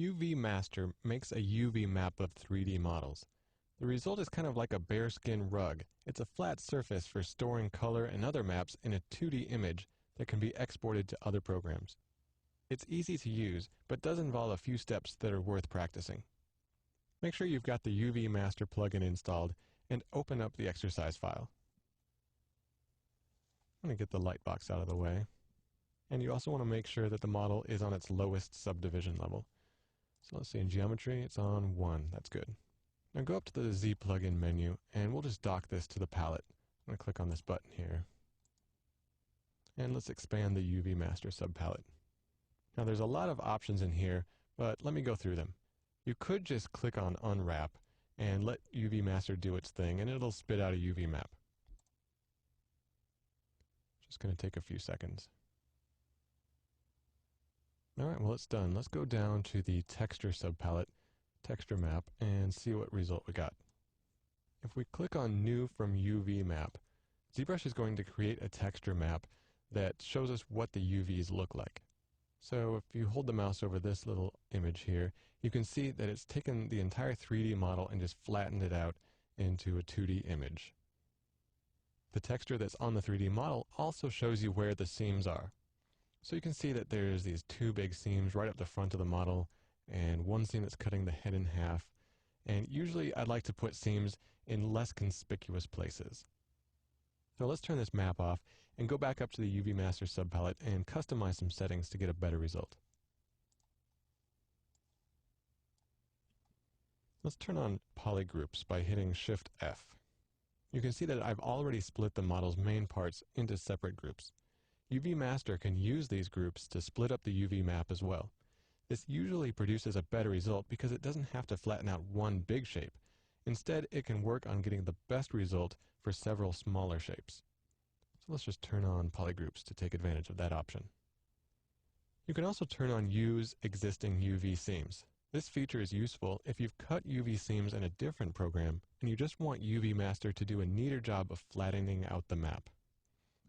UV Master makes a UV map of 3D models. The result is kind of like a bearskin rug. It's a flat surface for storing color and other maps in a 2D image that can be exported to other programs. It's easy to use, but does involve a few steps that are worth practicing. Make sure you've got the UV Master plugin installed and open up the exercise file. I'm going to get the light box out of the way. And you also want to make sure that the model is on its lowest subdivision level. So let's see, in geometry, it's on 1. That's good. Now go up to the Z plugin menu, and we'll just dock this to the palette. I'm going to click on this button here. And let's expand the UV Master subpalette. Now there's a lot of options in here, but let me go through them. You could just click on Unwrap and let UV Master do its thing, and it'll spit out a UV map. Just going to take a few seconds. Alright, well it's done. Let's go down to the Texture subpalette, Texture Map, and see what result we got. If we click on New from UV Map, ZBrush is going to create a texture map that shows us what the UVs look like. So if you hold the mouse over this little image here, you can see that it's taken the entire 3D model and just flattened it out into a 2D image. The texture that's on the 3D model also shows you where the seams are. So you can see that there's these two big seams right up the front of the model, and one seam that's cutting the head in half. And usually I'd like to put seams in less conspicuous places. So let's turn this map off and go back up to the UV Master subpalette and customize some settings to get a better result. Let's turn on polygroups by hitting Shift F. You can see that I've already split the model's main parts into separate groups. UV Master can use these groups to split up the UV map as well. This usually produces a better result because it doesn't have to flatten out one big shape. Instead, it can work on getting the best result for several smaller shapes. So let's just turn on polygroups to take advantage of that option. You can also turn on Use Existing UV Seams. This feature is useful if you've cut UV seams in a different program and you just want UV Master to do a neater job of flattening out the map.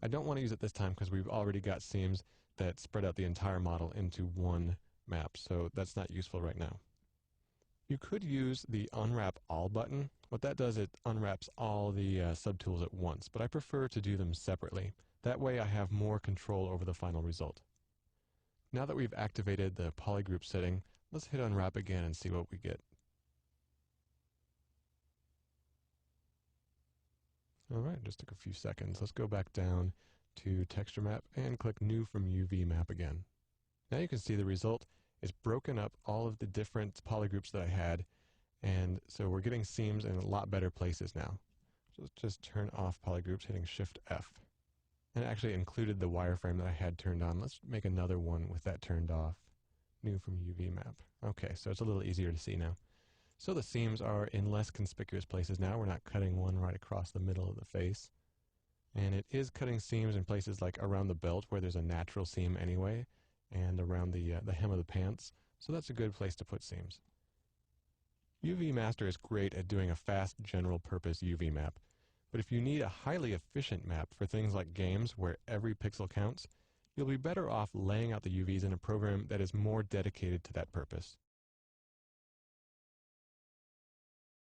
I don't want to use it this time because we've already got seams that spread out the entire model into one map, so that's not useful right now. You could use the Unwrap All button. What that does, it unwraps all the subtools at once, but I prefer to do them separately. That way I have more control over the final result. Now that we've activated the polygroup setting, let's hit Unwrap again and see what we get. Alright, just took a few seconds. Let's go back down to Texture Map and click New from UV Map again. Now you can see the result is broken up all of the different polygroups that I had, and so we're getting seams in a lot better places now. So let's just turn off polygroups, hitting Shift F. And it actually included the wireframe that I had turned on. Let's make another one with that turned off. New from UV Map. Okay, so it's a little easier to see now. So the seams are in less conspicuous places now. We're not cutting one right across the middle of the face. And it is cutting seams in places like around the belt where there's a natural seam anyway, and around the hem of the pants. So that's a good place to put seams. UV Master is great at doing a fast general purpose UV map. But if you need a highly efficient map for things like games where every pixel counts, you'll be better off laying out the UVs in a program that is more dedicated to that purpose.